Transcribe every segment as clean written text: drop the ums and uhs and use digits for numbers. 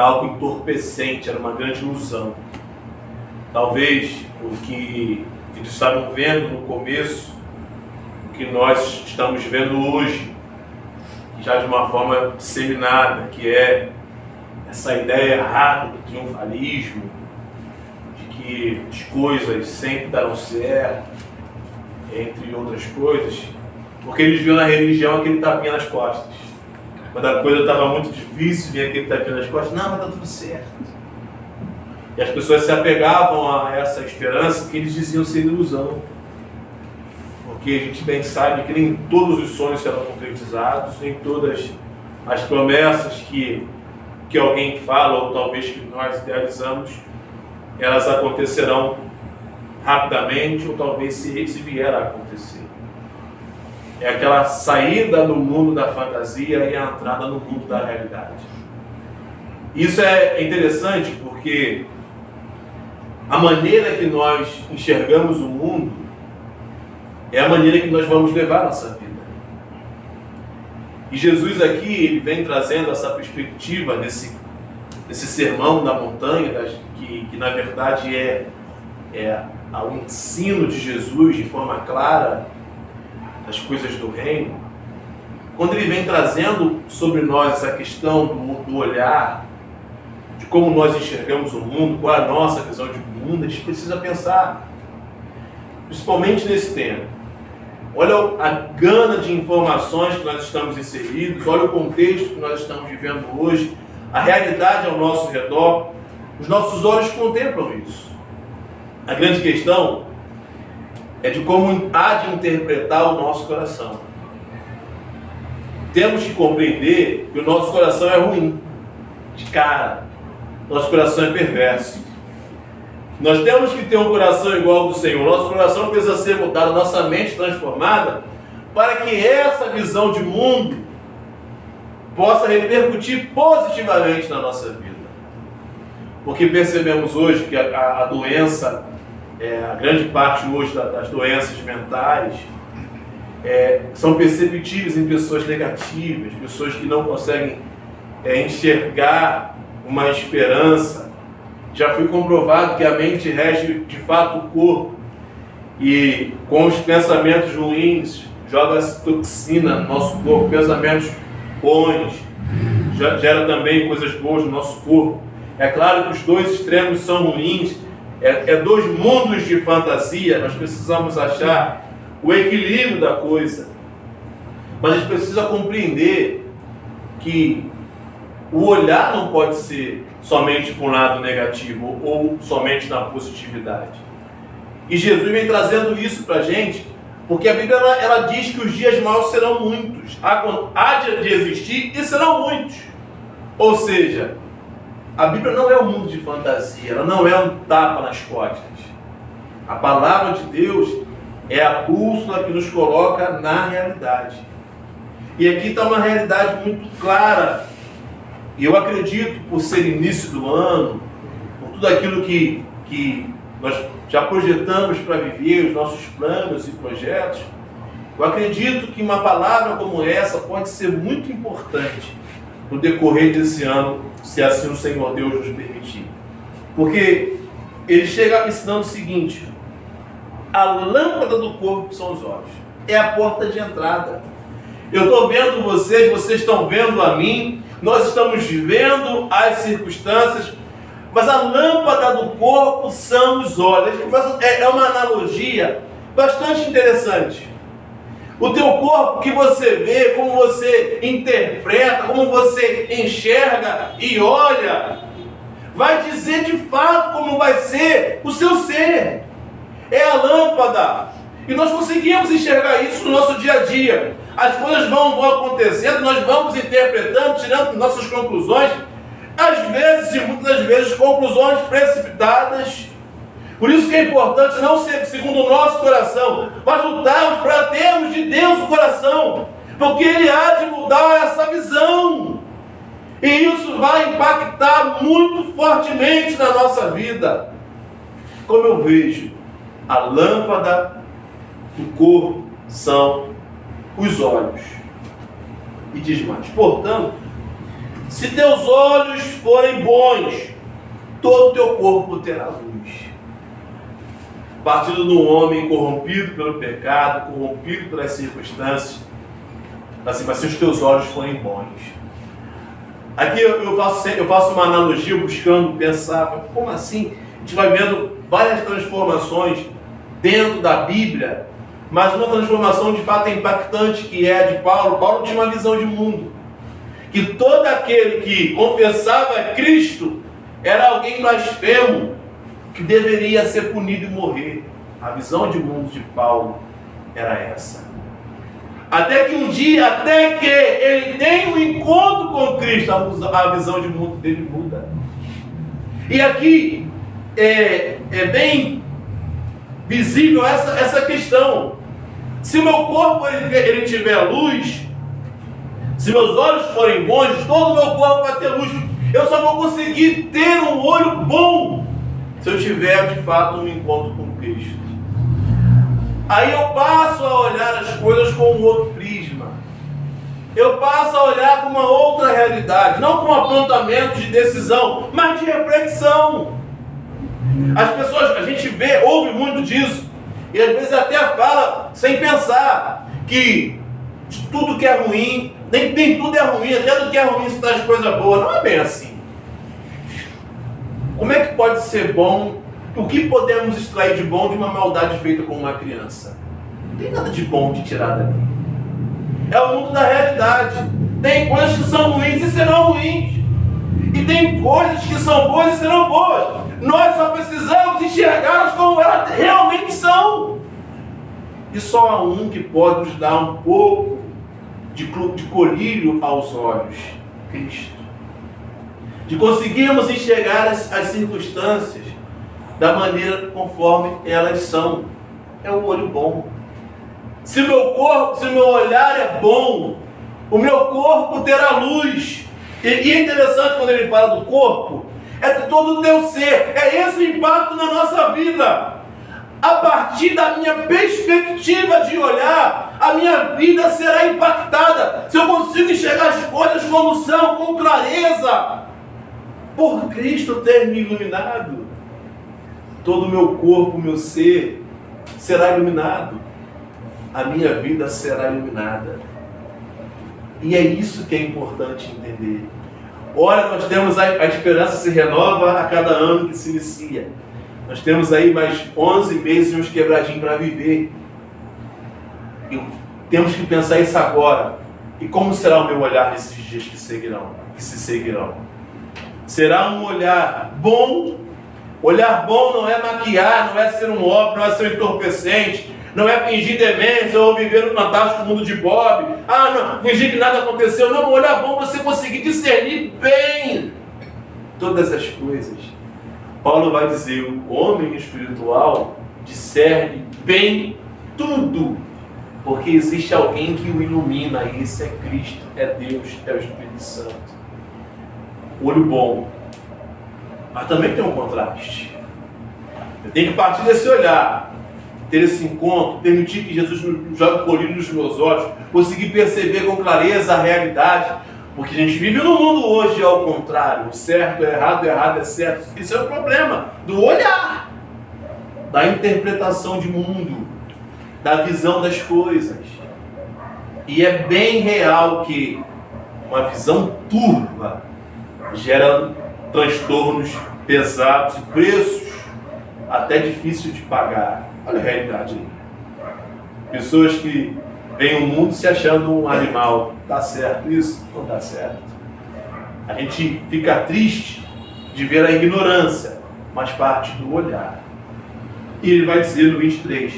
algo entorpecente, era uma grande ilusão. Talvez o que eles estavam vendo no começo, o que nós estamos vendo hoje, já de uma forma disseminada, que é essa ideia errada do triunfalismo, de que as coisas sempre darão certo, entre outras coisas, porque eles viam na religião aquele tapinha nas costas. Quando a coisa estava muito difícil, vinha aquele tapinha nas costas, não, mas está tudo certo. E as pessoas se apegavam a essa esperança que eles diziam ser ilusão. Porque a gente bem sabe que nem todos os sonhos serão concretizados, nem todas as promessas que alguém fala, ou talvez que nós idealizamos, elas acontecerão rapidamente, ou talvez se vier a acontecer. É aquela saída do mundo da fantasia e a entrada no mundo da realidade. Isso é interessante porque a maneira que nós enxergamos o mundo é a maneira que nós vamos levar a nossa vida. E Jesus aqui, ele vem trazendo essa perspectiva desse sermão da montanha, que na verdade é o ensino de Jesus de forma clara das coisas do reino. Quando ele vem trazendo sobre nós essa questão do olhar, de como nós enxergamos o mundo, qual é a nossa visão de mundo, a gente precisa pensar, principalmente nesse tempo. Olha a gama de informações que nós estamos inseridos, olha o contexto que nós estamos vivendo hoje, a realidade ao nosso redor, os nossos olhos contemplam isso. A grande questão é de como há de interpretar o nosso coração. Temos que compreender que o nosso coração é ruim, de cara. Nosso coração é perverso. Nós temos que ter um coração igual ao do Senhor. Nosso coração precisa ser mudado, nossa mente transformada, para que essa visão de mundo possa repercutir positivamente na nossa vida. Porque percebemos hoje que a doença, a grande parte hoje das doenças mentais, são perceptíveis em pessoas negativas, pessoas que não conseguem enxergar uma esperança. Já foi comprovado que a mente rege de fato o corpo, e com os pensamentos ruins joga-se toxina no nosso corpo, pensamentos bons gera também coisas boas no nosso corpo. É claro que os dois extremos são ruins, dois mundos de fantasia, nós precisamos achar o equilíbrio da coisa, mas a gente precisa compreender que o olhar não pode ser somente para um lado negativo ou somente na positividade. E Jesus vem trazendo isso para a gente, porque a Bíblia ela diz que os dias maus serão muitos, há de existir e serão muitos. Ou seja, a Bíblia não é um mundo de fantasia, ela não é um tapa nas costas. A palavra de Deus é a bússola que nos coloca na realidade. E aqui está uma realidade muito clara. E eu acredito, por ser início do ano, por tudo aquilo que nós já projetamos para viver, os nossos planos e projetos, eu acredito que uma palavra como essa pode ser muito importante no decorrer desse ano, se assim o Senhor Deus nos permitir. Porque ele chega ensinando o seguinte: a lâmpada do corpo são os olhos, é a porta de entrada. Eu estou vendo vocês estão vendo a mim, nós estamos vendo as circunstâncias, mas a lâmpada do corpo são os olhos. É uma analogia bastante interessante. O teu corpo que você vê, como você interpreta, como você enxerga e olha, vai dizer de fato como vai ser o seu ser. É a lâmpada. E nós conseguimos enxergar isso no nosso dia a dia. As coisas vão acontecendo, nós vamos interpretando, tirando nossas conclusões, às vezes e muitas vezes conclusões precipitadas. Por isso que é importante não ser segundo o nosso coração, mas lutarmos para termos de Deus o coração, porque Ele há de mudar essa visão. E isso vai impactar muito fortemente na nossa vida. Como eu vejo, a lâmpada do corpo são os olhos. E diz mais: portanto, Se teus olhos forem bons, todo o teu corpo terá luz. Partindo de um homem corrompido pelo pecado, corrompido pelas circunstâncias, assim, mas se os teus olhos forem bons. Aqui eu faço uma analogia buscando pensar, como assim? A gente vai vendo várias transformações dentro da Bíblia, mas uma transformação de fato impactante, que é a de Paulo. Paulo tinha uma visão de mundo, que todo aquele que confessava Cristo era alguém blasfemo, que deveria ser punido e morrer. A visão de mundo de Paulo era essa. Até que um dia, até que ele tem um encontro com Cristo, a visão de mundo dele muda. E aqui é bem visível essa questão. Se meu corpo ele tiver luz, se meus olhos forem bons, todo o meu corpo vai ter luz. Eu só vou conseguir ter um olho bom se eu tiver de fato um encontro com Cristo. Aí eu passo a olhar as coisas com um outro prisma. Eu passo a olhar com uma outra realidade, não com apontamento de decisão, mas de reflexão. As pessoas, a gente ouve muito disso, e às vezes até fala sem pensar que de tudo que é ruim, nem tudo é ruim, até do que é ruim se traz coisa boa. Não é bem assim. Como é que pode ser bom? O que podemos extrair de bom de uma maldade feita com uma criança? Não tem nada de bom de tirar dali. É o mundo da realidade. Tem coisas que são ruins e serão ruins. E tem coisas que são boas e serão boas. Nós só precisamos enxergá-las como elas realmente são. E só há um que pode nos dar um pouco de colírio aos olhos: Cristo. De conseguirmos enxergar as circunstâncias da maneira conforme elas são. É o olho bom. Se meu olhar é bom, o meu corpo terá luz. E é interessante quando ele fala do corpo, é de todo o teu ser. É esse o impacto na nossa vida. A partir da minha perspectiva de olhar, a minha vida será impactada. Se eu consigo enxergar as coisas como são, com clareza, por Cristo ter me iluminado, todo o meu corpo, o meu ser, será iluminado. A minha vida será iluminada. E é isso que é importante entender. Ora, nós temos a esperança se renova a cada ano que se inicia. Nós temos aí mais 11 meses e uns quebradinhos para viver. E temos que pensar isso agora. E como será o meu olhar nesses dias que se seguirão? Será um olhar bom. Olhar bom não é maquiar, não é ser um óbvio, não é ser um entorpecente, não é fingir demência ou viver no fantástico mundo de Bob. Não, fingir que nada aconteceu. Não, olhar bom é você conseguir discernir bem todas as coisas. Paulo vai dizer: o homem espiritual discerne bem tudo, porque existe alguém que o ilumina, e esse é Cristo, é Deus, é o Espírito Santo. Olho bom. Mas também tem um contraste. Eu tenho que partir desse olhar, ter esse encontro, permitir que Jesus jogue colírio nos meus olhos, conseguir perceber com clareza a realidade, porque a gente vive no mundo hoje ao contrário. O certo é errado, o errado é certo. Isso é o problema do olhar, da interpretação de mundo, da visão das coisas. E é bem real que uma visão turva gera transtornos pesados e preços até difíceis de pagar. Olha a realidade aí. Pessoas que veem o mundo se achando um animal. Dá certo isso? Não dá certo. A gente fica triste de ver a ignorância, mas parte do olhar. E ele vai dizer no 23: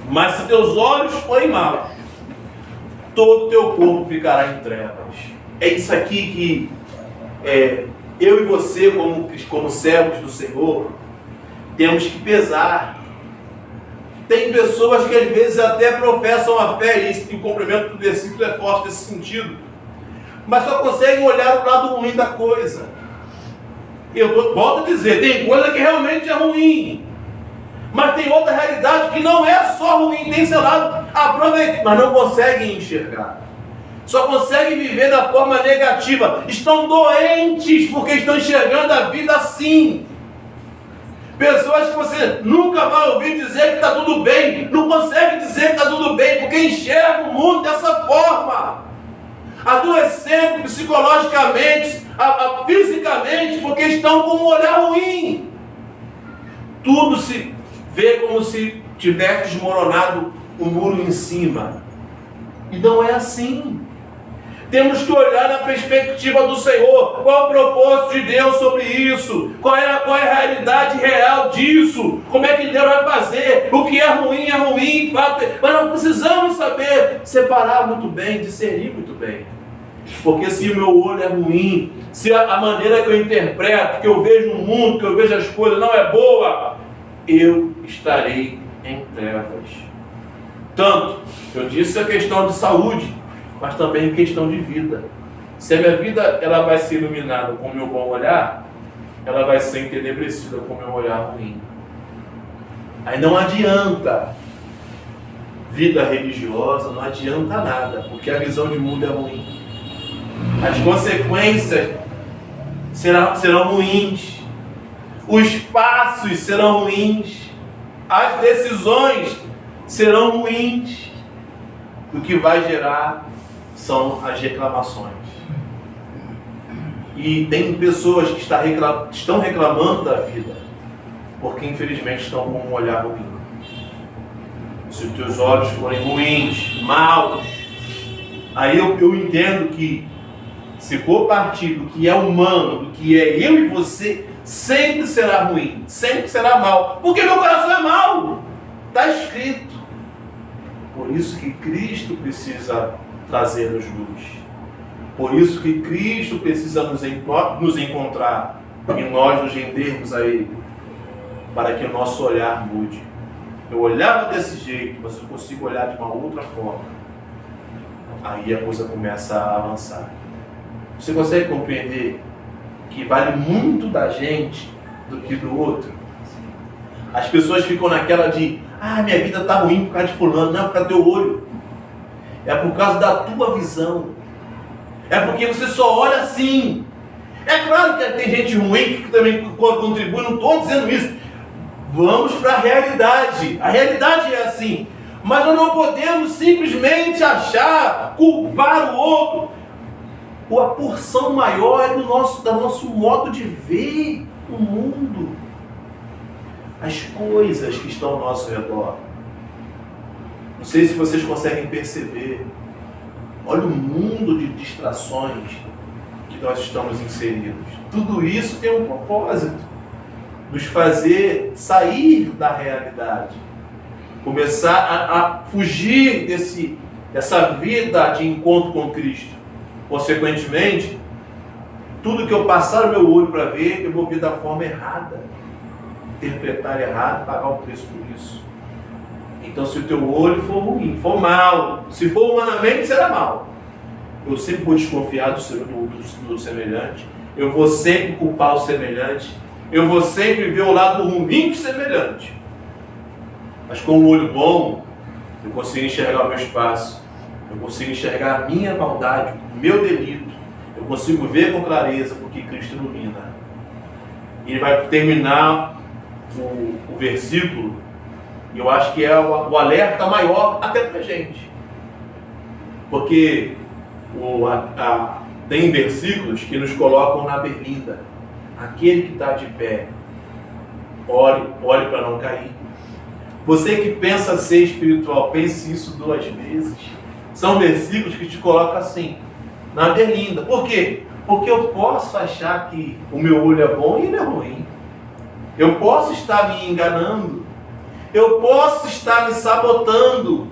mas se teus olhos forem maus, todo o teu corpo ficará em trevas. É isso aqui que eu e você, como servos do Senhor, temos que pesar. Tem pessoas que às vezes até professam a fé, e isso, o complemento do versículo é forte nesse sentido, mas só conseguem olhar o lado ruim da coisa. Volto a dizer, tem coisa que realmente é ruim, mas tem outra realidade que não é só ruim, tem seu lado aproveitado, mas não conseguem enxergar. só conseguem viver da forma negativa. Estão doentes porque estão enxergando a vida assim. Pessoas que você nunca vai ouvir dizer que está tudo bem, não consegue dizer que está tudo bem, porque enxerga o mundo dessa forma. Adoecendo psicologicamente, fisicamente, porque estão com um olhar ruim. Tudo se vê como se tivesse desmoronado o muro em cima. E não é assim. Temos que olhar na perspectiva do Senhor. Qual é o propósito de Deus sobre isso? Qual é a realidade real disso? Como é que Deus vai fazer? O que é ruim, fato. Mas nós precisamos saber separar muito bem, discernir muito bem. Porque se o meu olho é ruim, se a maneira que eu interpreto, que eu vejo o mundo, que eu vejo as coisas não é boa, eu estarei em trevas. Tanto, eu disse a questão de saúde, mas também questão de vida. Se a minha vida ela vai ser iluminada com o meu bom olhar, ela vai ser entenebrecida com o meu olhar ruim. Aí não adianta vida religiosa, não adianta nada, porque a visão de mundo é ruim. As consequências serão ruins, os passos serão ruins, as decisões serão ruins. O que vai gerar são as reclamações. E tem pessoas que estão reclamando da vida, porque infelizmente estão com um olhar ruim. Se os teus olhos forem ruins, maus, aí eu entendo que, se for partir do que é humano, do que é eu e você, sempre será ruim, sempre será mal. Porque meu coração é mau. Está escrito. Por isso que Cristo precisa trazer-nos luz. Por isso que Cristo precisa nos encontrar e nós nos rendermos a Ele, para que o nosso olhar mude. Eu olhava desse jeito, mas eu consigo olhar de uma outra forma. Aí a coisa começa a avançar. Você consegue compreender que vale muito da gente do que do outro? As pessoas ficam naquela de: minha vida está ruim por causa de fulano. Não é por causa do teu olho. É por causa da tua visão. É porque você só olha assim. É claro que tem gente ruim que também contribui, não estou dizendo isso. Vamos para a realidade. A realidade é assim. Mas nós não podemos simplesmente achar, culpar o outro. A porção maior é do nosso modo de ver o mundo. As coisas que estão ao nosso redor. Não sei se vocês conseguem perceber. Olha o mundo de distrações que nós estamos inseridos. Tudo isso tem um propósito. Nos fazer sair da realidade. Começar a fugir dessa vida de encontro com Cristo. Consequentemente, tudo que eu passar o meu olho para ver, eu vou ver da forma errada. Interpretar errado, pagar o preço por isso. Então, se o teu olho for ruim, for mal, se for humanamente, será mal. Eu sempre vou desconfiar do semelhante. Eu vou sempre culpar o semelhante. Eu vou sempre ver o lado ruim do semelhante. Mas com um olho bom, eu consigo enxergar o meu espaço. Eu consigo enxergar a minha maldade, o meu delito. Eu consigo ver com clareza, porque Cristo ilumina. E ele vai terminar o versículo, e eu acho que é o alerta maior até para a gente. Porque tem versículos que nos colocam na berlinda. Aquele que está de pé, ore para não cair. Você que pensa ser espiritual, pense isso 2 vezes. São versículos que te colocam assim, na berlinda. Por quê? Porque eu posso achar que o meu olho é bom e ele é ruim. Eu posso estar me enganando. Eu posso estar me sabotando.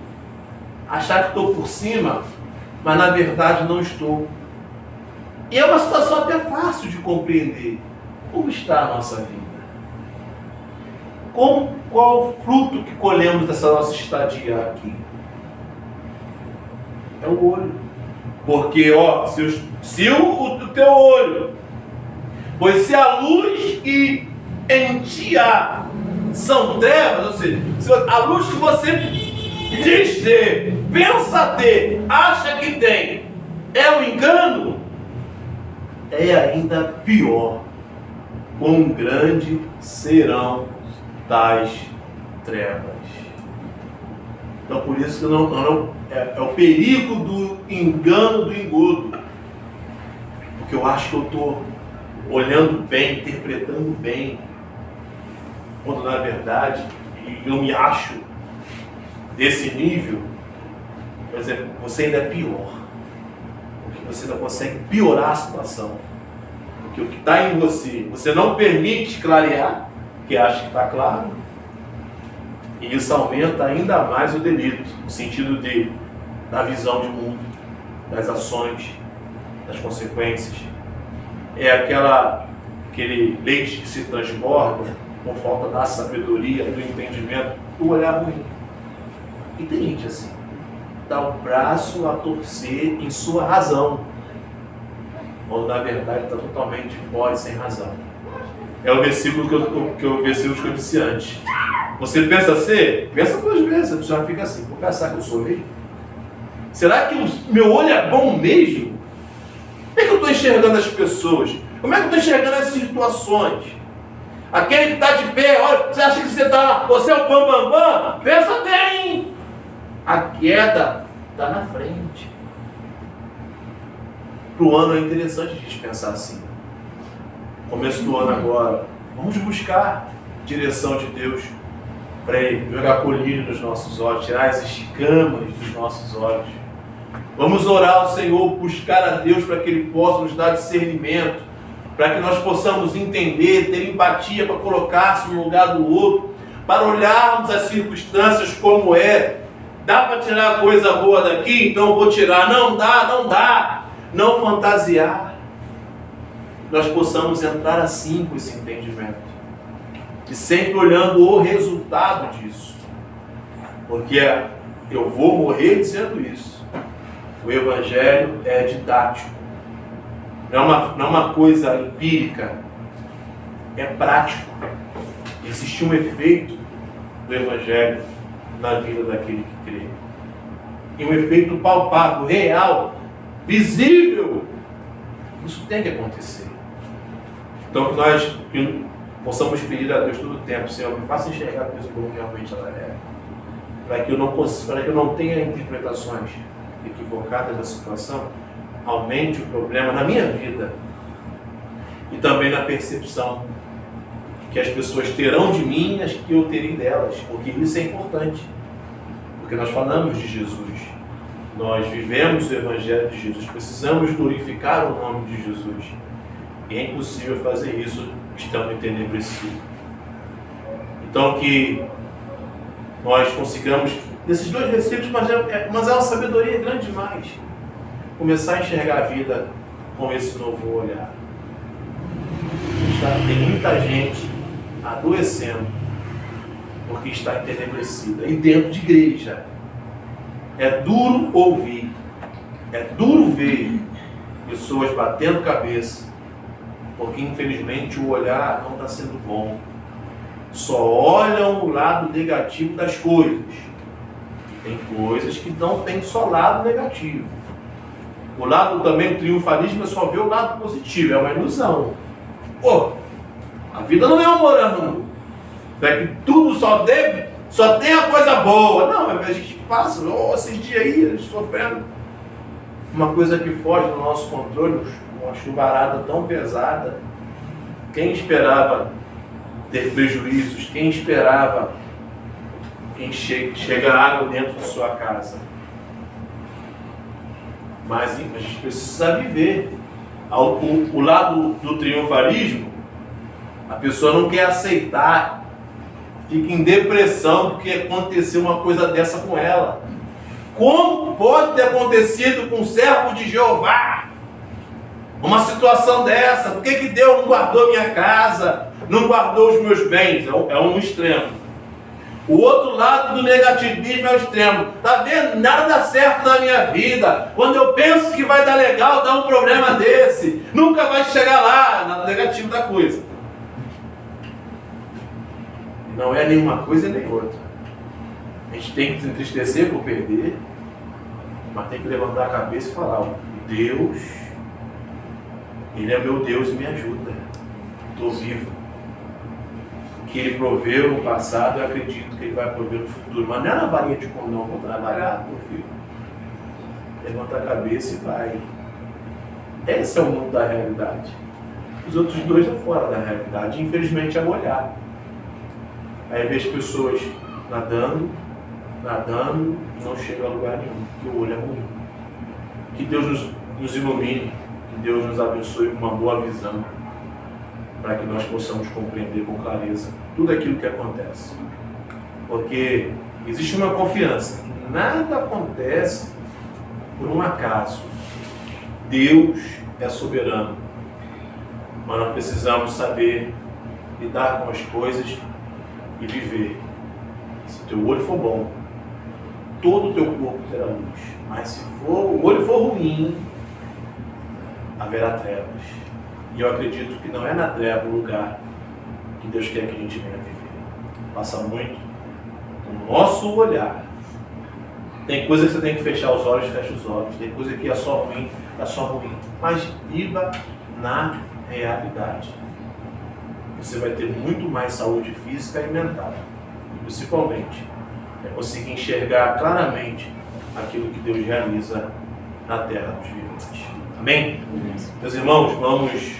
Achar que estou por cima, mas na verdade não estou. E é uma situação até fácil de compreender. Como está a nossa vida? Qual o fruto que colhemos dessa nossa estadia aqui? É o olho. Porque, se o teu olho, pois se a luz que em ti há são trevas, ou seja, a luz que você diz ter, pensa ter, acha que tem, é o engano, é ainda pior. Quão grande serão tais trevas. Então, por isso que é o perigo do engano, do engodo. Porque eu acho que eu estou olhando bem, interpretando bem, quando na verdade eu me acho desse nível. Por exemplo, você ainda é pior. Porque você ainda consegue piorar a situação. Porque o que está em você, você não permite clarear, que acha que está claro. E isso aumenta ainda mais o delito, no sentido da visão de mundo, das ações, das consequências. É aquele leite que se transborda por falta da sabedoria, do entendimento, do olhar ruim. E tem gente assim, dá o braço a torcer em sua razão, quando na verdade está totalmente fora e sem razão. É o versículo que eu disse antes. Você pensa ser? Pensa duas vezes, você já fica assim, vou pensar que eu sou mesmo? Será que o meu olho é bom mesmo? Como é que eu estou enxergando as pessoas? Como é que eu estou enxergando as situações? Aquele que está de pé, olha, você acha que você é o bambambam? Pensa bem! A queda está na frente. Para o ano é interessante a gente pensar assim. Começo do ano agora, vamos buscar direção de Deus para Ele jogar colírio nos nossos olhos, tirar as escamas dos nossos olhos. Vamos orar ao Senhor, buscar a Deus para que Ele possa nos dar discernimento, para que nós possamos entender, ter empatia para colocar-se no lugar do outro, para olharmos as circunstâncias como é. Dá para tirar coisa boa daqui? Então eu vou tirar. Não dá, não dá. Não fantasiar. Nós possamos entrar assim com esse entendimento. E sempre olhando o resultado disso. Porque eu vou morrer dizendo isso. O Evangelho é didático. Não é uma coisa empírica. É prático. Existe um efeito do Evangelho na vida daquele que crê. E um efeito palpável, real, visível. Isso tem que acontecer. Então que nós possamos pedir a Deus todo o tempo: Senhor, me faça enxergar a coisa como realmente ela é. Para que eu não tenha interpretações equivocadas da situação, aumente o problema na minha vida. E também na percepção que as pessoas terão de mim as que eu terei delas, porque isso é importante. Porque nós falamos de Jesus, nós vivemos o Evangelho de Jesus, precisamos glorificar o nome de Jesus. E é impossível fazer isso estando entenebrecido. Então que nós consigamos, nesses dois versículos, mas é uma sabedoria grande demais, começar a enxergar a vida com esse novo olhar. Tem muita gente adoecendo porque está entenebrecida, e dentro de igreja. É duro ouvir, é duro ver pessoas batendo cabeça, porque infelizmente o olhar não está sendo bom. Só olham o lado negativo das coisas. Tem coisas que não tem só lado negativo. O lado também, o triunfalismo, é só ver o lado positivo, é uma ilusão. Pô, a vida não é um morango. É que tudo só tem a coisa boa. Não, a gente passa, esses dias aí, a gente sofrendo uma coisa que foge do nosso controle, uma chuvarada tão pesada. Quem esperava ter prejuízos? Quem esperava que chegar água dentro de sua casa? Mas a gente precisa viver. O lado do triunfalismo, a pessoa não quer aceitar, fica em depressão porque aconteceu uma coisa dessa com ela. Como pode ter acontecido com o servo de Jeová uma situação dessa? Por que Deus não guardou minha casa, não guardou os meus bens? É um extremo. O outro lado do negativismo é o extremo. Tá vendo? Nada dá certo na minha vida. Quando eu penso que vai dar legal, dá um problema desse. Nunca vai chegar lá, no negativo da coisa. Não é nenhuma coisa nem outra. A gente tem que se entristecer por perder, mas tem que levantar a cabeça e falar: Deus, Ele é meu Deus e me ajuda. Estou vivo. O que Ele proveu no passado, eu acredito que Ele vai prover no futuro. Mas não é na varinha de condão, vou trabalhar, meu filho. Levanta a cabeça e vai. Esse é o mundo da realidade. Os outros dois é fora da realidade. Infelizmente é o olhar. Aí vejo pessoas nadando, e não chega a lugar nenhum, porque o olho é ruim. Que Deus nos ilumine, que Deus nos abençoe com uma boa visão, para que nós possamos compreender com clareza tudo aquilo que acontece. Porque existe uma confiança, que nada acontece por um acaso. Deus é soberano, mas nós precisamos saber lidar com as coisas e viver. Se o teu olho for bom, todo o teu corpo terá luz. Mas se o olho for ruim, haverá trevas. E eu acredito que não é na treva o lugar que Deus quer que a gente venha viver. Passa muito o nosso olhar. Tem coisa que você tem que fechar os olhos, fecha os olhos. Tem coisa que é só ruim, é só ruim. Mas viva na realidade. Você vai ter muito mais saúde física e mental. E principalmente, é conseguir enxergar claramente aquilo que Deus realiza na terra dos viventes. Amém? Meus irmãos, vamos